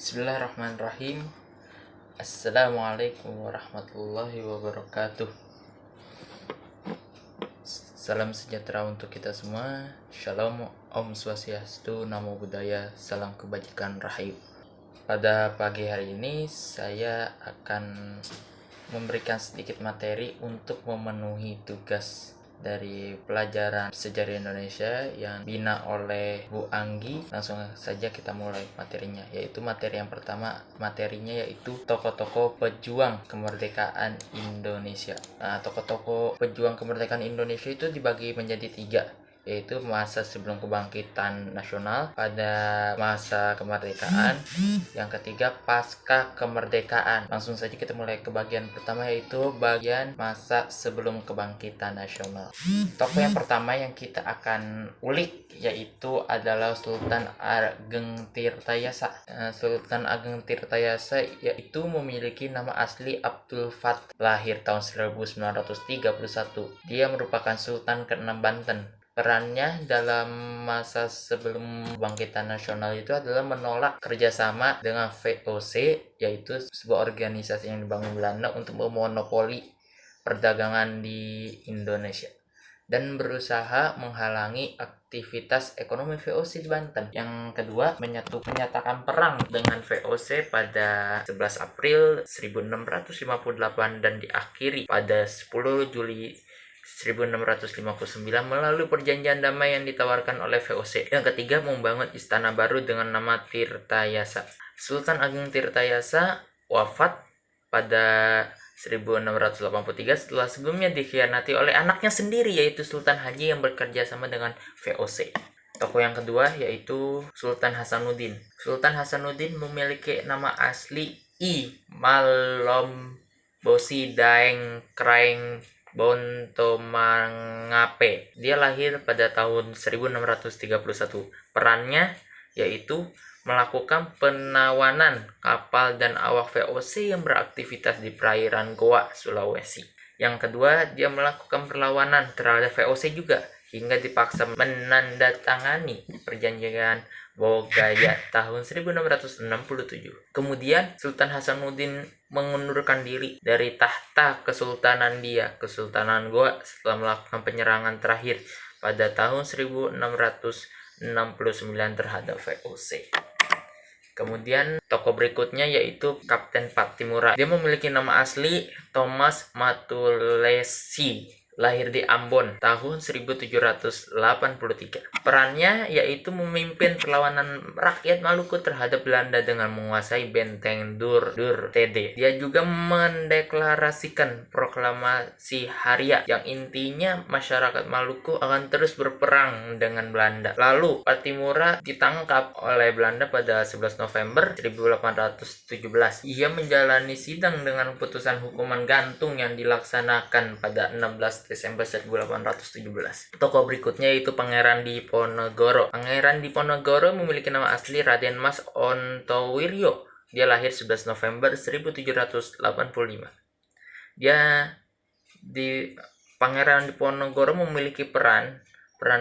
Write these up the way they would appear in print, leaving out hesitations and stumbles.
Bismillahirrahmanirrahim. Assalamualaikum warahmatullahi wabarakatuh. Salam sejahtera untuk kita semua. Shalom, Om Swastiastu, Namo Buddhaya, salam kebajikan Rahayu. Pada pagi hari ini saya akan memberikan sedikit materi untuk memenuhi tugas dari pelajaran sejarah Indonesia yang dibina oleh Bu Anggi. Langsung saja kita mulai materinya, yaitu materi yang pertama, materinya yaitu tokoh-tokoh pejuang kemerdekaan Indonesia. Nah, tokoh-tokoh pejuang kemerdekaan Indonesia itu dibagi menjadi 3, yaitu masa sebelum kebangkitan nasional, pada masa kemerdekaan, yang ketiga pasca kemerdekaan. Langsung saja kita mulai ke bagian pertama, yaitu bagian masa sebelum kebangkitan nasional. Tokoh yang pertama yang kita akan ulik yaitu adalah Sultan Ageng Tirtayasa. Sultan Ageng Tirtayasa yaitu memiliki nama asli Abdul Fath, lahir tahun 1931. Dia merupakan Sultan ke-6 Banten. Perannya dalam masa sebelum kebangkitan nasional itu adalah menolak kerjasama dengan VOC, yaitu sebuah organisasi yang dibangun Belanda untuk memonopoli perdagangan di Indonesia, dan berusaha menghalangi aktivitas ekonomi VOC di Banten. Yang kedua, menyatakan perang dengan VOC pada 11 April 1658 dan diakhiri pada 10 Juli 1659 melalui perjanjian damai yang ditawarkan oleh VOC. Yang ketiga, membangun istana baru dengan nama Tirtayasa. Sultan Ageng Tirtayasa wafat pada 1683 setelah sebelumnya dikhianati oleh anaknya sendiri, yaitu Sultan Haji yang bekerja sama dengan VOC. Tokoh yang kedua yaitu Sultan Hasanuddin. Sultan Hasanuddin memiliki nama asli I Malombosi Daeng Kraeng Bontomangape. Dia lahir pada tahun 1631. Perannya yaitu melakukan penawanan kapal dan awak VOC yang beraktivitas di perairan Goa, Sulawesi. Yang kedua, dia melakukan perlawanan terhadap VOC juga hingga dipaksa menandatangani perjanjian Bogaya tahun 1667. Kemudian Sultan Hasanuddin mengundurkan diri dari tahta kesultanan dia, Kesultanan Goa, setelah melakukan penyerangan terakhir pada tahun 1669 terhadap VOC. Kemudian tokoh berikutnya yaitu Kapten Patimura. Dia memiliki nama asli Thomas Matulesi, lahir di Ambon tahun 1783. Perannya yaitu memimpin perlawanan rakyat Maluku terhadap Belanda dengan menguasai benteng Dur Tede. Dia juga mendeklarasikan proklamasi Haria yang intinya masyarakat Maluku akan terus berperang dengan Belanda. Lalu Patimura ditangkap oleh Belanda pada 11 November 1817. Ia menjalani sidang dengan putusan hukuman gantung yang dilaksanakan pada 16 Desember 1817. Tokoh berikutnya yaitu Pangeran Diponegoro. Pangeran Diponegoro memiliki nama asli Raden Mas Ontowiryo. Dia lahir 11 November 1785. Pangeran Diponegoro memiliki peran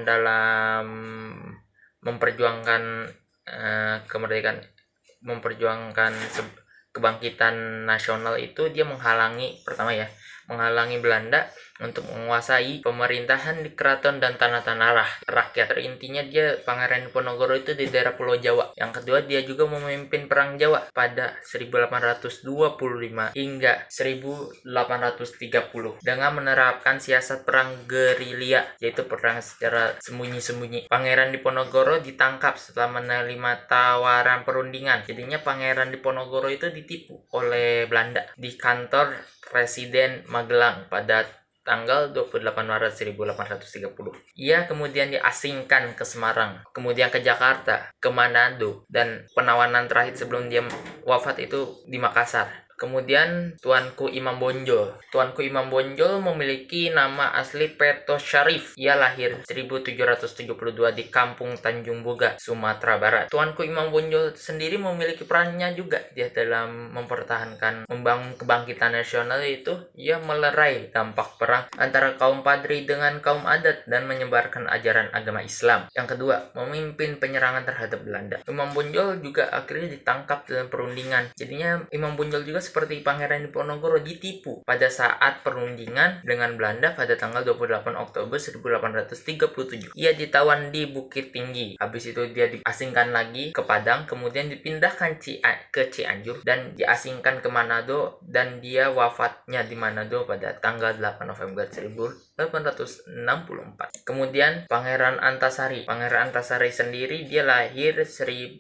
dalam memperjuangkan kemerdekaan, kebangkitan nasional itu. Dia menghalangi Belanda untuk menguasai pemerintahan di keraton dan tanah-tanah rakyat. Intinya dia, Pangeran Diponegoro itu di daerah Pulau Jawa. Yang kedua, dia juga memimpin perang Jawa pada 1825 hingga 1830 dengan menerapkan siasat perang gerilya, yaitu perang secara sembunyi-sembunyi. Pangeran Diponegoro ditangkap setelah menerima tawaran perundingan. Jadinya Pangeran Diponegoro itu ditipu oleh Belanda di kantor Presiden Magelang pada tanggal 28 Maret 1830. Ia kemudian diasingkan ke Semarang, kemudian ke Jakarta, ke Manado, dan penawanan terakhir sebelum dia wafat itu di Makassar. Kemudian Tuanku Imam Bonjol. Tuanku Imam Bonjol memiliki nama asli Peto Syarif. Ia lahir 1772 di Kampung Tanjung Boga, Sumatera Barat. Tuanku Imam Bonjol sendiri memiliki perannya juga dia dalam membangun kebangkitan nasional, yaitu ia melerai dampak perang antara kaum Padri dengan kaum adat dan menyebarkan ajaran agama Islam. Yang kedua, memimpin penyerangan terhadap Belanda. Imam Bonjol juga akhirnya ditangkap dalam perundingan. Jadinya Imam Bonjol juga seperti Pangeran Diponegoro ditipu pada saat perundingan dengan Belanda pada tanggal 28 Oktober 1837. Ia ditawan di Bukit Tinggi. Habis itu dia diasingkan lagi ke Padang, kemudian dipindahkan ke Cianjur dan diasingkan ke Manado, dan dia wafatnya di Manado pada tanggal 8 November 1864. Kemudian Pangeran Antasari. Pangeran Antasari sendiri dia lahir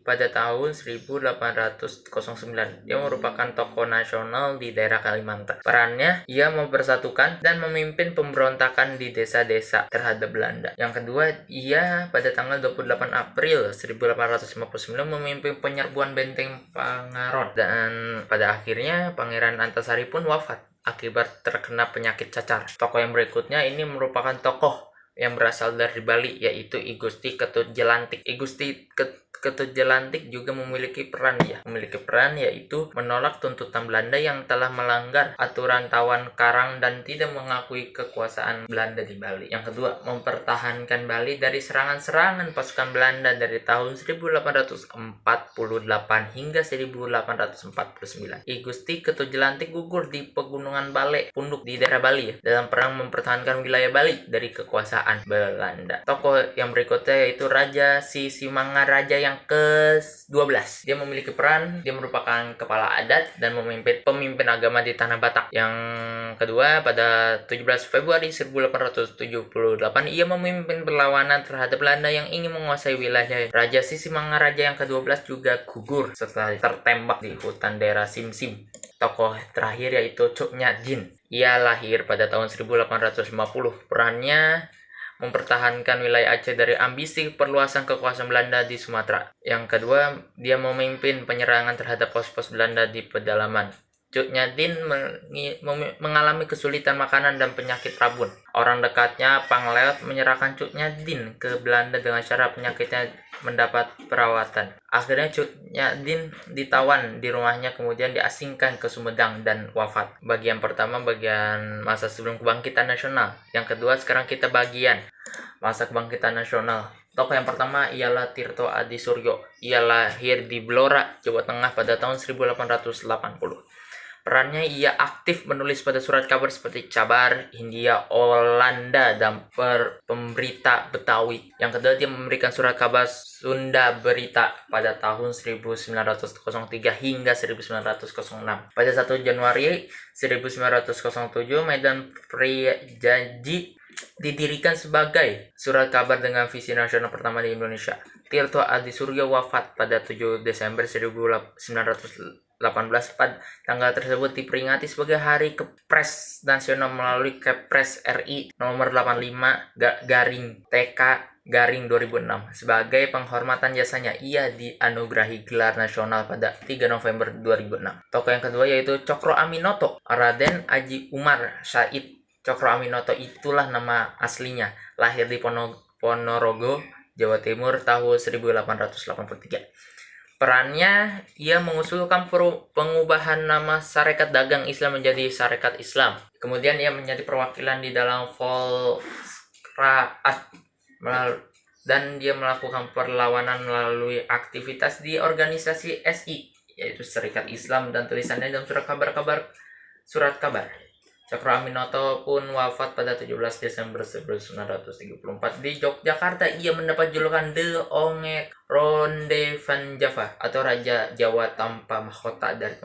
pada tahun 1809. Dia merupakan tokoh nasional di daerah Kalimantan. Perannya, ia mempersatukan dan memimpin pemberontakan di desa-desa terhadap Belanda. Yang kedua, ia pada tanggal 28 April 1859 memimpin penyerbuan benteng Pangaron. Dan pada akhirnya Pangeran Antasari pun wafat akibat terkena penyakit cacar. Tokoh yang berikutnya ini merupakan tokoh yang berasal dari Bali, yaitu I Gusti Ketut Jelantik. I Gusti Ketut Jelantik juga memiliki peran yaitu menolak tuntutan Belanda yang telah melanggar aturan tawan karang dan tidak mengakui kekuasaan Belanda di Bali. Yang kedua, mempertahankan Bali dari serangan-serangan pasukan Belanda dari tahun 1848 hingga 1849. I Gusti Ketut Jelantik gugur di Pegunungan Bale Punduk di daerah Bali dalam perang mempertahankan wilayah Bali dari kekuasaan Belanda. Tokoh yang berikutnya yaitu Raja Sisimangaraja yang ke-12. Dia memiliki peran, dia merupakan kepala adat dan pemimpin agama di Tanah Batak. Yang kedua, pada 17 Februari 1878 ia memimpin perlawanan terhadap Belanda yang ingin menguasai wilayah. Raja Sisimangaraja yang ke-12 juga gugur setelah tertembak di hutan daerah Simsim. Tokoh terakhir yaitu Cuk Nyadin. Ia lahir pada tahun 1850. Perannya mempertahankan wilayah Aceh dari ambisi perluasan kekuasaan Belanda di Sumatera. Yang kedua, dia memimpin penyerangan terhadap pos-pos Belanda di pedalaman. Cuk Nyadin mengalami kesulitan makanan dan penyakit rabun. Orang dekatnya, Pangleot, menyerahkan Cuk Nyadin ke Belanda dengan syarat penyakitnya mendapat perawatan. Akhirnya Cuk Nyadin ditawan di rumahnya, kemudian diasingkan ke Sumedang dan wafat. Bagian pertama bagian masa sebelum kebangkitan nasional. Yang kedua, sekarang kita bagian masa kebangkitan nasional. Tokoh yang pertama ialah Tirto Adi Suryo. Ia lahir di Blora, Jawa Tengah pada tahun 1880. Perannya, ia aktif menulis pada surat kabar seperti Cabar, Hindia, Olanda, dan Pemberita Betawi. Yang kedua, dia memberikan surat kabar Sunda Berita pada tahun 1903 hingga 1906. Pada 1 Januari 1907, Medan Prijaji didirikan sebagai surat kabar dengan visi nasional pertama di Indonesia. Tirto Adi Suryo wafat pada 7 Desember 1918. Tanggal tersebut diperingati sebagai Hari Kepres Nasional melalui Kepres RI nomor 85 garing TK garing 2006. Sebagai penghormatan jasanya, ia dianugerahi gelar nasional pada 3 November 2006. Tokoh yang kedua yaitu Cokro Aminoto. Raden Aji Umar Said Cokro Aminoto itulah nama aslinya. Lahir di Ponorogo, Jawa Timur tahun 1883. Perannya, ia mengusulkan pengubahan nama Sarekat Dagang Islam menjadi Sarekat Islam. Kemudian ia menjadi perwakilan di dalam Volksraad dan dia melakukan perlawanan melalui aktivitas di organisasi SI, yaitu Serikat Islam, dan tulisannya dalam surat kabar. Cokro Aminoto pun wafat pada 17 Desember 1934 di Yogyakarta. Ia mendapat julukan The Ongek Ronde van Java atau Raja Jawa tanpa mahkota dari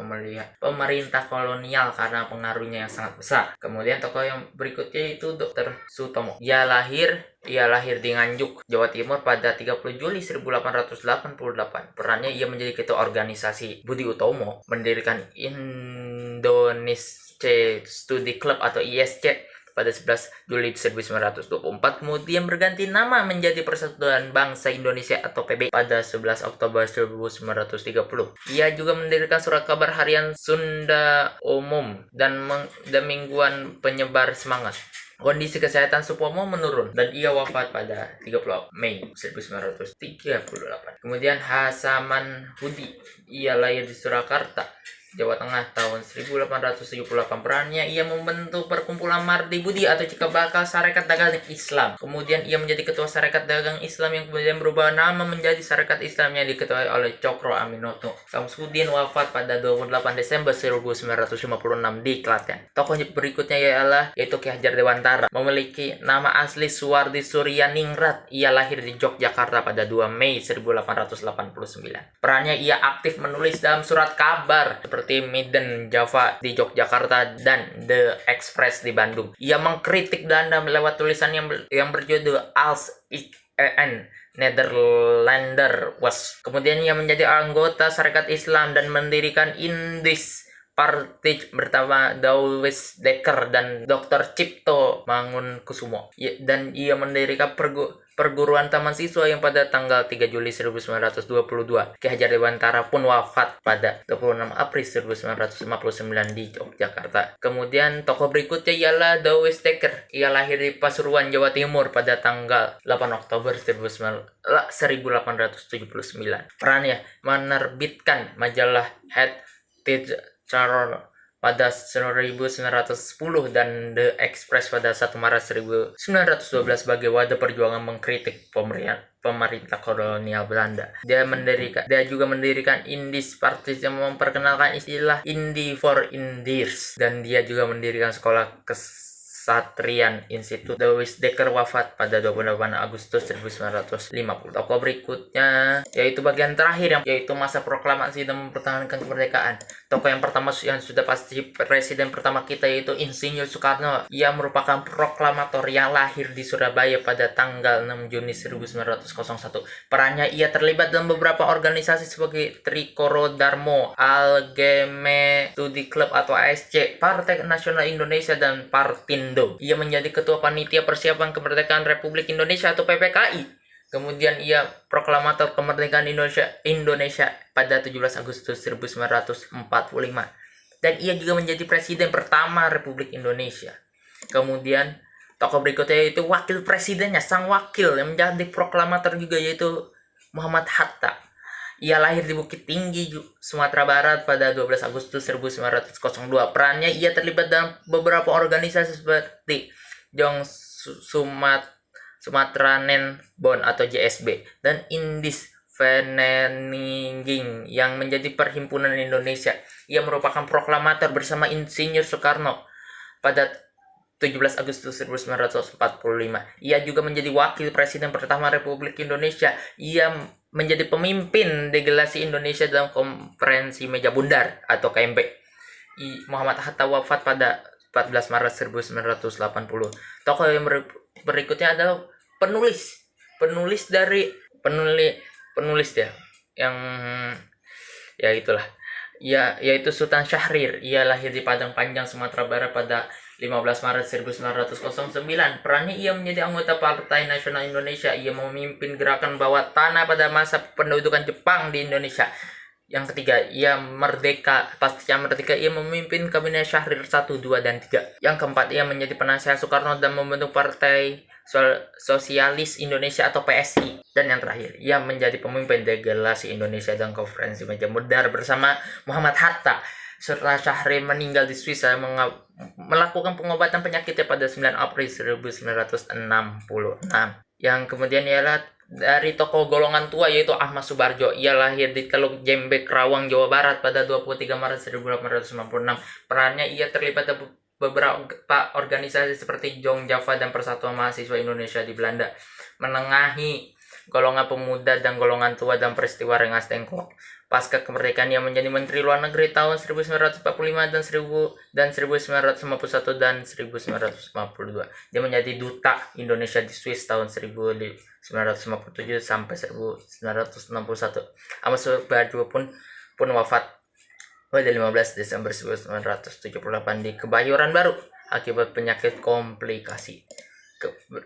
pemerintah kolonial karena pengaruhnya yang sangat besar. Kemudian tokoh yang berikutnya itu Dr. Sutomo. Ia lahir di Nganjuk, Jawa Timur pada 30 Juli 1888. Perannya, ia menjadi ketua organisasi Budi Utomo, mendirikan Indonesia Studi Club atau ISC pada 11 Juli 1924, kemudian berganti nama menjadi Persatuan Bangsa Indonesia atau PBI pada 11 Oktober 1930. Ia juga mendirikan surat kabar harian Sunda Umum dan mingguan penyebar semangat. Kondisi kesehatan Supomo menurun dan ia wafat pada 30 Mei 1938. Kemudian Hasaman Hudi, ia lahir di Surakarta, Jawa Tengah tahun 1878. Perannya ia membentuk perkumpulan Mardi Budi atau cikal bakal Sarekat Dagang Islam. Kemudian ia menjadi ketua Sarekat Dagang Islam yang kemudian berubah nama menjadi Sarekat Islam yang diketuai oleh Cokro Aminoto. Samsudin wafat pada 28 Desember 1956 di Klaten. Tokoh berikutnya yaitu Ki Hajar Dewantara. Memiliki nama asli Suwardi Suryaningrat. Ia lahir di Yogyakarta pada 2 Mei 1889. Perannya ia aktif menulis dalam surat kabar seperti Midden Java di Yogyakarta dan The Express di Bandung. Ia mengkritik Belanda lewat tulisan yang berjudul Als ik een Nederlander was. Kemudian ia menjadi anggota Sarekat Islam dan mendirikan Indis Partai bersama Douwes Dekker dan Dr. Cipto Mangunkusumo. Dan ia mendirikan perguruan taman siswa yang pada tanggal 3 Juli 1922. Ki Hajar Dewantara pun wafat pada 26 April 1959 di Yogyakarta. Kemudian tokoh berikutnya ialah Douwes Dekker. Ia lahir di Pasuruan, Jawa Timur pada tanggal 8 Oktober 1879. Perannya menerbitkan majalah Head pada 1910 dan The Express pada 1 Maret 1912 sebagai wadah perjuangan mengkritik pemerintah kolonial Belanda. Dia juga mendirikan Indis Party yang memperkenalkan istilah Indi for Indiers, dan dia juga mendirikan sekolah Satrian Institute. Douwes Dekker wafat pada 28 Agustus 1950. Tokoh berikutnya yaitu bagian terakhir yaitu masa proklamasi dan mempertahankan kemerdekaan. Tokoh yang pertama yang sudah pasti presiden pertama kita yaitu Insinyur Soekarno. Ia merupakan proklamator yang lahir di Surabaya pada tanggal 6 Juni 1901. Perannya ia terlibat dalam beberapa organisasi sebagai Trikoro Darmo, Algeme Studi Club atau ASC, Partai Nasional Indonesia dan Partindo. Ia menjadi ketua panitia persiapan kemerdekaan Republik Indonesia atau PPKI. Kemudian ia proklamator kemerdekaan Indonesia pada 17 Agustus 1945. Dan ia juga menjadi presiden pertama Republik Indonesia. Kemudian tokoh berikutnya yaitu wakil presidennya, sang wakil yang menjadi proklamator juga yaitu Muhammad Hatta. Ia lahir di Bukit Tinggi, Sumatera Barat pada 12 Agustus 1902. Perannya ia terlibat dalam beberapa organisasi seperti Jong Sumatranen Bond atau JSB dan Indis Vereniging yang menjadi Perhimpunan Indonesia. Ia merupakan proklamator bersama Insinyur Soekarno pada 17 Agustus 1945. Ia juga menjadi wakil presiden pertama Republik Indonesia. Ia menjadi pemimpin delegasi Indonesia dalam konferensi Meja Bundar atau KMB. Muhammad Hatta wafat pada 14 Maret 1980. Tokoh yang berikutnya adalah penulis ya, yang ya itulah. Yaitu Sultan Syahrir. Ia lahir di Padang Panjang, Sumatera Barat pada 15 Maret 1909. Perannya ia menjadi anggota Partai Nasional Indonesia. Ia memimpin gerakan bawah tanah pada masa pendudukan Jepang di Indonesia. Yang ketiga, ia pasca merdeka ia memimpin kabinet Syahrir 1, 2, dan 3. Yang keempat, ia menjadi penasihat Soekarno dan membentuk Partai Sosialis Indonesia atau PSI. Dan yang terakhir, ia menjadi pemimpin delegasi Indonesia dan konferensi Meja Bundar bersama Muhammad Hatta. Setelah Syahrir meninggal di Swiss, melakukan pengobatan penyakitnya pada 9 April 1966. Yang kemudian ialah dari tokoh golongan tua yaitu Ahmad Subarjo. Ia lahir di Teluk Jembe, Kerawang, Jawa Barat pada 23 Maret 1896. Perannya ia terlibat dalam beberapa organisasi seperti Jong Java dan Persatuan Mahasiswa Indonesia di Belanda, menengahi golongan pemuda dan golongan tua dan peristiwa Rengas Dengklok. Pasca kemerdekaan ia menjadi Menteri Luar Negeri tahun 1945 dan 1951 dan 1952. Dia menjadi Duta Indonesia di Swiss tahun 1957 sampai 1961. Ahmad Subarjo pun wafat pada 15 Desember 1978 di Kebayoran Baru. akibat penyakit komplikasi.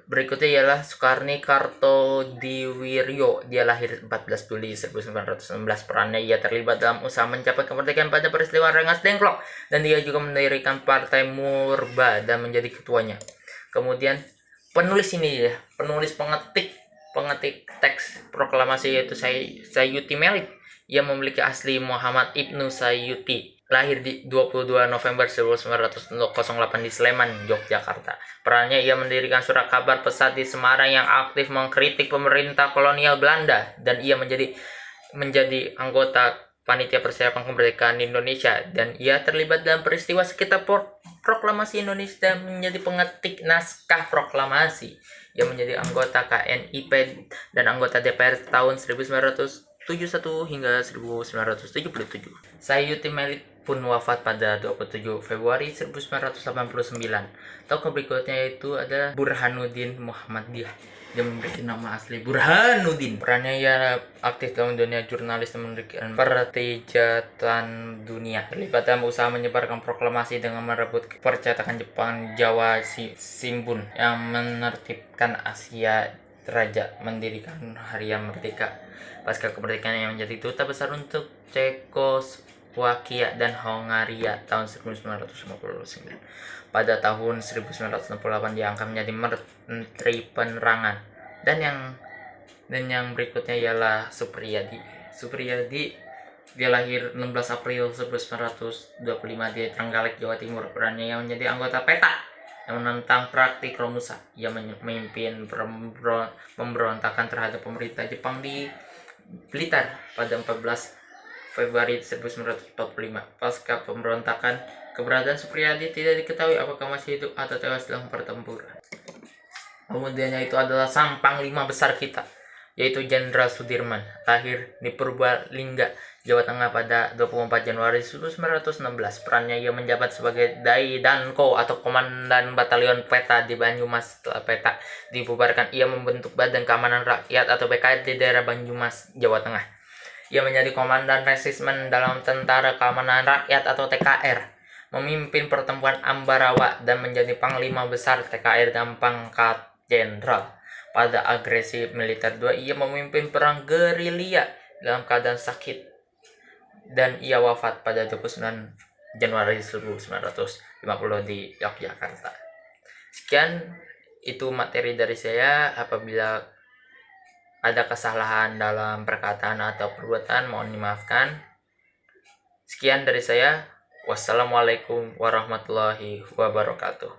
Berikutnya ialah Soekarni Kartodiwiryo. Dia lahir 14 Juli 1916. Perannya ia terlibat dalam usaha mencapai kemerdekaan pada peristiwa Rengas Dengklok, dan dia juga mendirikan Partai Murba dan menjadi ketuanya. Kemudian penulis ini ya, penulis pengetik teks proklamasi yaitu Sayuti Melik. Ia memiliki asli Muhammad Ibnu Sayuti. Lahir di 22 November 1908 di Sleman, Yogyakarta. Perannya ia mendirikan surat kabar Pesat di Semarang yang aktif mengkritik pemerintah kolonial Belanda, dan ia menjadi anggota panitia persiapan kemerdekaan Indonesia, dan ia terlibat dalam peristiwa sekitar proklamasi Indonesia dan menjadi pengetik naskah proklamasi. Ia menjadi anggota KNIP dan anggota DPR tahun 1971 hingga 1977. Sayuti Melik pun wafat pada 27 Februari 1989. Tokoh berikutnya itu ada Burhanuddin Muhammadiyah. Dia memiliki nama asli Burhanuddin. Perannya ia aktif dalam dunia jurnalis dan mendirikan Pertejatan Dunia. Terlibat dalam usaha menyebarkan proklamasi dengan merebut percetakan Jepang Jawa Shimbun yang menertibkan Asia Raja, mendirikan Harian Merdeka. Pasca kemerdekaan yang menjadi duta besar untuk Cekoslowakia dan Hongaria tahun 1959. Pada tahun 1968 diangkat menjadi Menteri Penerangan. Dan yang berikutnya ialah Supriyadi. Dia lahir 16 April 1925 di Trenggalek, Jawa Timur. Perannya yang menjadi anggota PETA yang menentang praktik Romusa. Ia memimpin pemberontakan terhadap pemerintah Jepang di Blitar pada 14 Februari 1945. Pasca pemberontakan, keberadaan Supriyadi tidak diketahui apakah masih hidup atau tewas dalam pertempuran. Kemudiannya itu adalah sang panglima besar kita, yaitu Jenderal Sudirman. Lahir di Purbalingga, Jawa Tengah pada 24 Januari 1916. Perannya ia menjabat sebagai Daidanko atau Komandan Batalion PETA di Banyumas. Setelah PETA dibubarkan, ia membentuk Badan Keamanan Rakyat atau BKR di daerah Banyumas, Jawa Tengah. Ia menjadi Komandan Resimen dalam Tentara Keamanan Rakyat atau TKR, memimpin pertempuran Ambarawa, dan menjadi Panglima Besar TKR dan pangkat Jenderal. Pada agresi militer 2, ia memimpin perang gerilya dalam keadaan sakit, dan ia wafat pada 29 Januari 1950 di Yogyakarta. Sekian itu materi dari saya. Apabila ada kesalahan dalam perkataan atau perbuatan, mohon dimaafkan. Sekian dari saya. Wassalamualaikum warahmatullahi wabarakatuh.